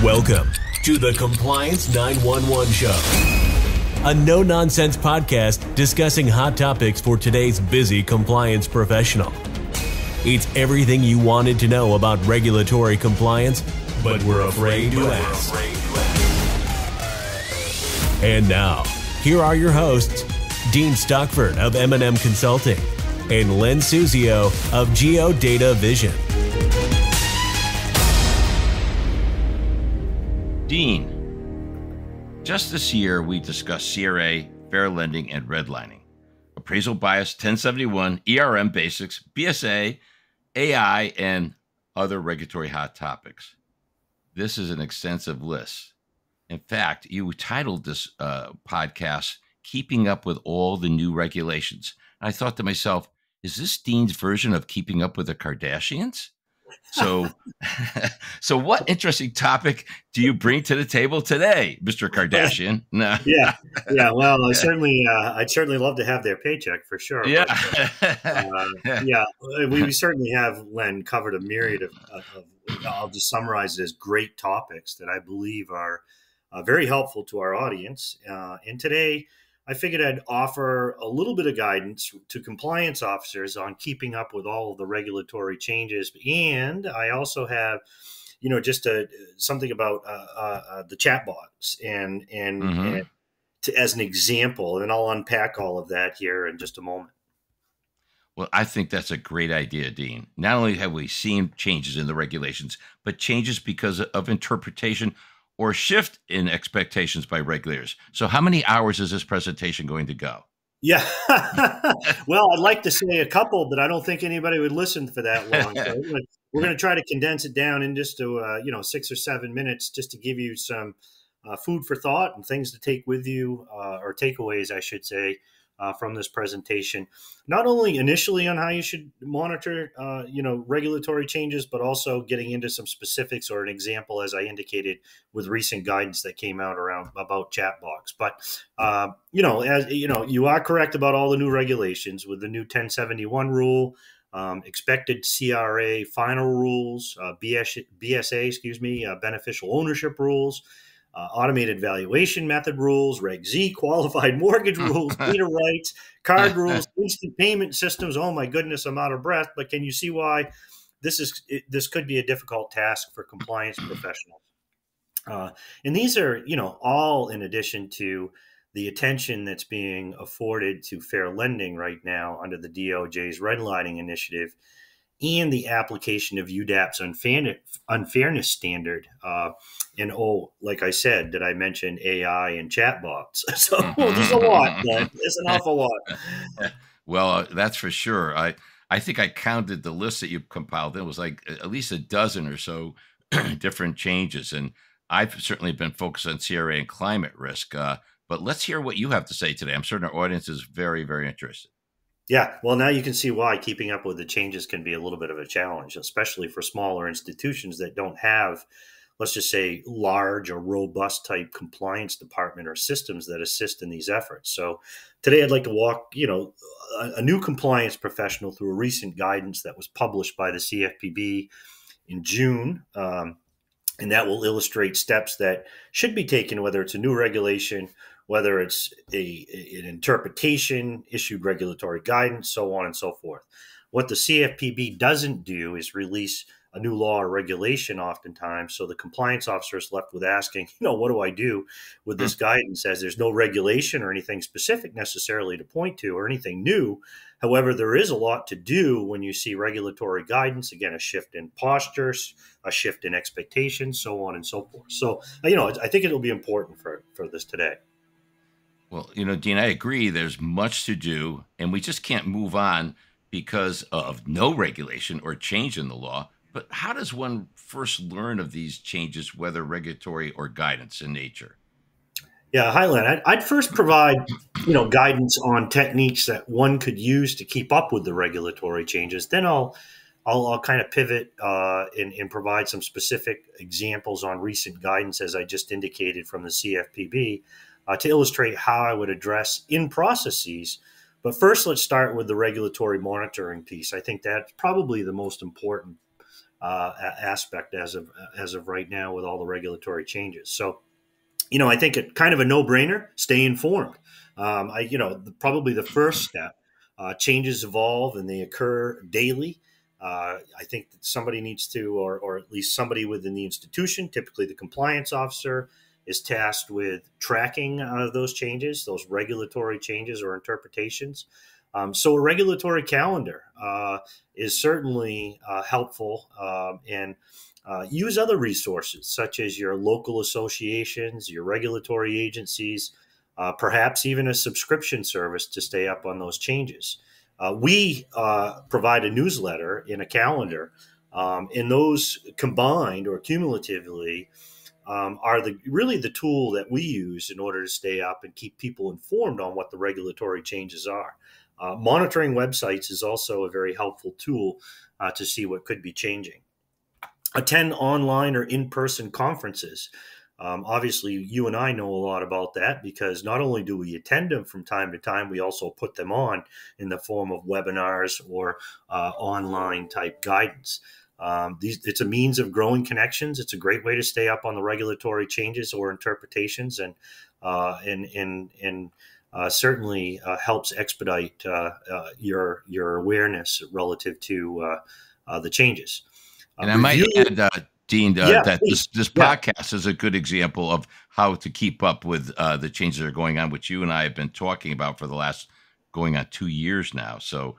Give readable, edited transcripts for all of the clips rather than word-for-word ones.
Welcome to the Compliance 911 Show, a no-nonsense podcast discussing hot topics for today's busy compliance professional. It's everything you wanted to know about regulatory compliance, but we're afraid to ask. And now, here are your hosts, Dean Stockford of M&M Consulting and Len Suzio of GeoData Vision. Dean, just this year we discussed CRA, fair lending, and redlining, appraisal bias 1071, ERM basics, BSA, AI, and other regulatory hot topics. This is an extensive list. In fact, you titled this podcast, Keeping Up with All the New Regulations. And I thought to myself, is this Dean's version of Keeping Up with the Kardashians? So what interesting topic do you bring to the table today, Mr. Kardashian? No. Yeah. Well, I'd certainly love to have their paycheck for sure. Yeah. But, we certainly have, Len, covered a myriad of I'll just summarize it as great topics that I believe are very helpful to our audience. And today, I figured I'd offer a little bit of guidance to compliance officers on keeping up with all of the regulatory changes. And I also have, just something about the chatbots and as an example, and I'll unpack all of that here in just a moment. Well, I think that's a great idea, Dean. Not only have we seen changes in the regulations, but changes because of interpretation or shift in expectations by regulators. So how many hours is this presentation going to go? Yeah. Well, I'd like to say a couple, but I don't think anybody would listen for that long. So we're going to try to condense it down in just 6 or 7 minutes, just to give you some food for thought and things to take with you, or takeaways, I should say, from this presentation. Not only initially on how you should monitor, regulatory changes, but also getting into some specifics or an example, as I indicated, with recent guidance that came out about chatbots. But, you are correct about all the new regulations with the new 1071 rule, expected CRA final rules, BSA, beneficial ownership rules, automated valuation method rules, Reg Z, qualified mortgage rules, data rights, card rules, instant payment systems. Oh my goodness, I'm out of breath. But can you see why this could be a difficult task for compliance professionals? And these are, all in addition to the attention that's being afforded to fair lending right now under the DOJ's Redlining initiative and the application of UDAAP's unfairness standard. And like I said, did I mention AI and chatbots? So there's a lot, but there's an awful lot. Well, that's for sure. I think I counted the list that you compiled. It was like at least a dozen or so different changes. And I've certainly been focused on CRA and climate risk. But let's hear what you have to say today. I'm certain our audience is very, very interested. Yeah, well, now you can see why keeping up with the changes can be a little bit of a challenge, especially for smaller institutions that don't have, let's just say, large or robust type compliance department or systems that assist in these efforts. So today I'd like to walk, a new compliance professional through a recent guidance that was published by the CFPB in June. And that will illustrate steps that should be taken, whether it's a new regulation, whether it's an interpretation, issued regulatory guidance, so on and so forth. What the CFPB doesn't do is release a new law or regulation oftentimes, so the compliance officer is left with asking, what do I do with this guidance, as there's no regulation or anything specific necessarily to point to or anything new. However, there is a lot to do when you see regulatory guidance, again, a shift in postures, a shift in expectations, so on and so forth. So, I think it'll be important for this today. Well, Dean, I agree. There's much to do, and we just can't move on because of no regulation or change in the law. But how does one first learn of these changes, whether regulatory or guidance in nature? Yeah, hi, Len. I'd first provide, guidance on techniques that one could use to keep up with the regulatory changes. Then I'll kind of pivot and provide some specific examples on recent guidance, as I just indicated, from the CFPB. To illustrate how I would address in processes. But first, let's start with the regulatory monitoring piece. I think that's probably the most important aspect as of right now with all the regulatory changes. So, I think it kind of a no-brainer. Stay informed. Probably the first step. Changes evolve and they occur daily. I think that somebody needs to, or at least somebody within the institution, typically the compliance officer, is tasked with tracking those changes, those regulatory changes or interpretations. So a regulatory calendar is certainly helpful, and use other resources such as your local associations, your regulatory agencies, perhaps even a subscription service to stay up on those changes. We provide a newsletter and a calendar, and those combined or cumulatively are really the tool that we use in order to stay up and keep people informed on what the regulatory changes are. Monitoring websites is also a very helpful tool to see what could be changing. Attend online or in-person conferences. Obviously, you and I know a lot about that because not only do we attend them from time to time, we also put them on in the form of webinars or online type guidance. It's a means of growing connections. It's a great way to stay up on the regulatory changes or interpretations, and certainly helps expedite your awareness relative to the changes. And I might add, Dean, that please. this podcast is a good example of how to keep up with the changes that are going on, which you and I have been talking about for the last going on 2 years now. So,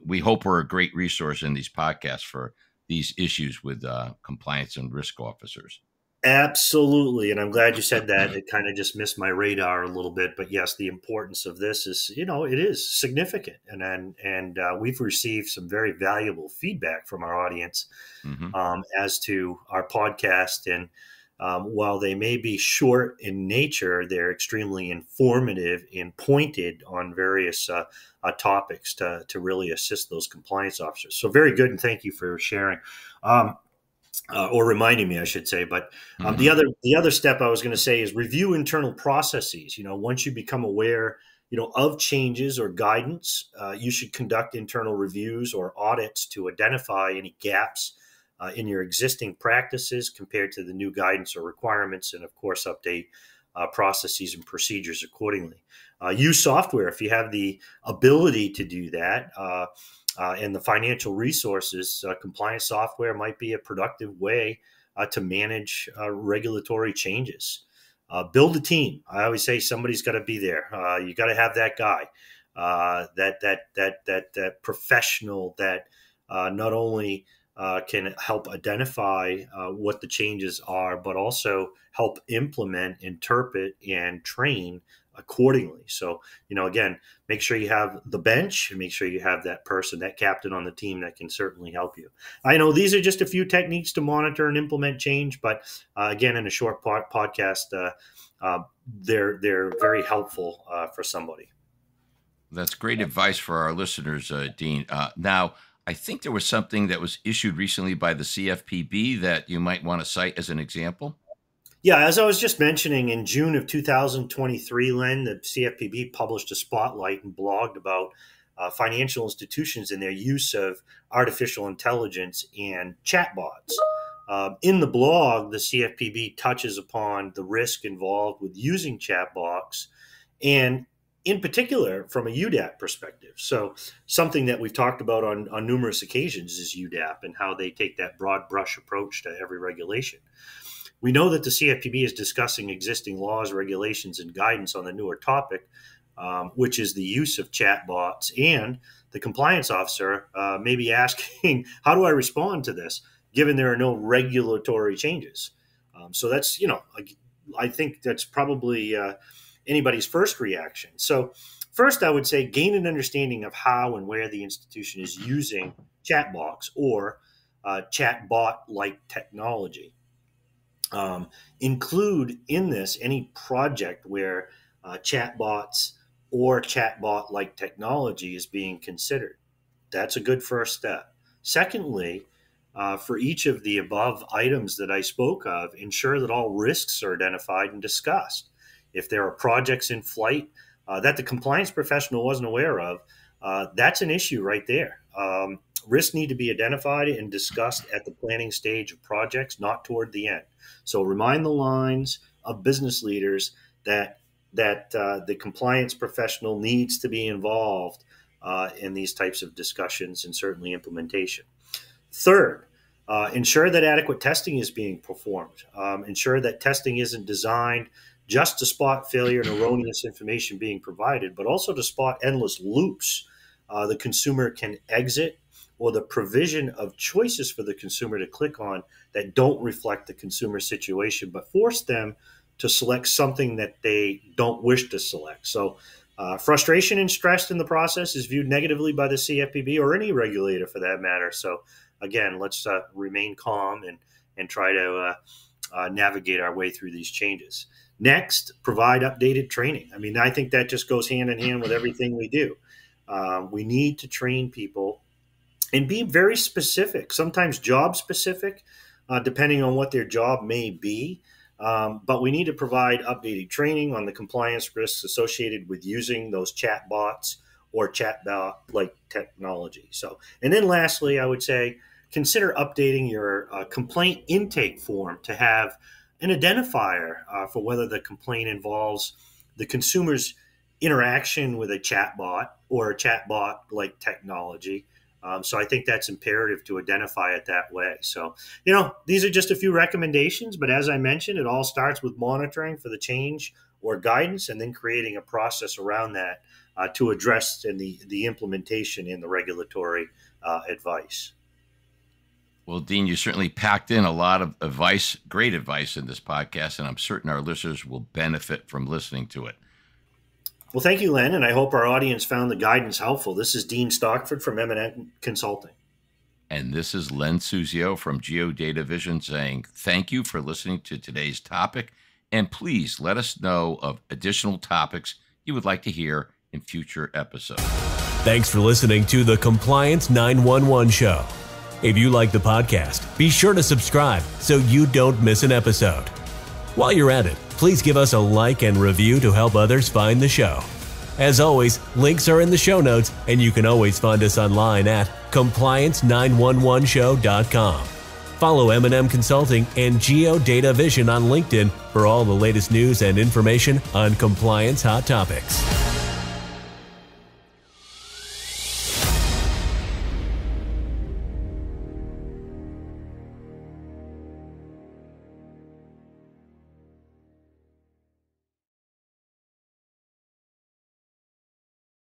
we hope we're a great resource in these podcasts for these issues with compliance and risk officers. Absolutely. And I'm glad you said that. It kind of just missed my radar a little bit. But yes, the importance of this is, it is significant. And we've received some very valuable feedback from our audience as to our podcast. And while they may be short in nature, they're extremely informative and pointed on various topics to really assist those compliance officers. So very good. And thank you for sharing. Or reminding me, I should say. But the other step I was going to say is review internal processes. Once you become aware, of changes or guidance, you should conduct internal reviews or audits to identify any gaps in your existing practices compared to the new guidance or requirements, and of course, update processes and procedures accordingly. Use software if you have the ability to do that. And the financial resources, compliance software might be a productive way to manage regulatory changes. Build a team. I always say somebody's got to be there. You got to have that guy, that professional that not only can help identify what the changes are, but also help implement, interpret, and train accordingly. So, again, make sure you have the bench and make sure you have that person, that captain on the team that can certainly help you. I know these are just a few techniques to monitor and implement change, but again, in a short podcast, they're very helpful for somebody. That's great advice for our listeners, Dean. Now, I think there was something that was issued recently by the CFPB that you might want to cite as an example. Yeah, as I was just mentioning, in June of 2023, Len, the CFPB published a spotlight and blogged about financial institutions and their use of artificial intelligence and chatbots. In the blog, the CFPB touches upon the risk involved with using chatbots, and in particular from a UDAAP perspective. So something that we've talked about on numerous occasions is UDAAP and how they take that broad brush approach to every regulation. We know that the CFPB is discussing existing laws, regulations, and guidance on the newer topic, which is the use of chatbots, and the compliance officer may be asking, how do I respond to this, given there are no regulatory changes? So that's, I think that's probably anybody's first reaction. So first, I would say gain an understanding of how and where the institution is using chatbots or chatbot-like technology. Include in this any project where chatbots or chatbot-like technology is being considered. That's a good first step. Secondly, for each of the above items that I spoke of, ensure that all risks are identified and discussed. If there are projects in flight that the compliance professional wasn't aware of, that's an issue right there. Risks need to be identified and discussed at the planning stage of projects, not toward the end. So remind the lines of business leaders that the compliance professional needs to be involved in these types of discussions and certainly implementation. Third, ensure that adequate testing is being performed. Ensure that testing isn't designed just to spot failure and erroneous information being provided, but also to spot endless loops the consumer can exit, or the provision of choices for the consumer to click on that don't reflect the consumer situation, but force them to select something that they don't wish to select. So frustration and stress in the process is viewed negatively by the CFPB or any regulator for that matter. So again, let's remain calm and try to navigate our way through these changes. Next, provide updated training. I mean, I think that just goes hand in hand with everything we do. We need to train people and be very specific, sometimes job specific, depending on what their job may be. But we need to provide updated training on the compliance risks associated with using those chatbots or chatbot-like technology. So, and then lastly, I would say consider updating your complaint intake form to have an identifier for whether the complaint involves the consumer's interaction with a chatbot or a chatbot-like technology. So I think that's imperative to identify it that way. So, these are just a few recommendations, but as I mentioned, it all starts with monitoring for the change or guidance and then creating a process around that to address the implementation in the regulatory advice. Well, Dean, you certainly packed in a lot of advice, great advice in this podcast, and I'm certain our listeners will benefit from listening to it. Well, thank you, Len, and I hope our audience found the guidance helpful. This is Dean Stockford from M&M Consulting. And this is Len Suzio from Geodata Vision saying thank you for listening to today's topic, and please let us know of additional topics you would like to hear in future episodes. Thanks for listening to the Compliance 911 Show. If you like the podcast, be sure to subscribe so you don't miss an episode. While you're at it, please give us a like and review to help others find the show. As always, links are in the show notes, and you can always find us online at compliance911show.com. Follow M&M Consulting and Geodata Vision on LinkedIn for all the latest news and information on compliance hot topics.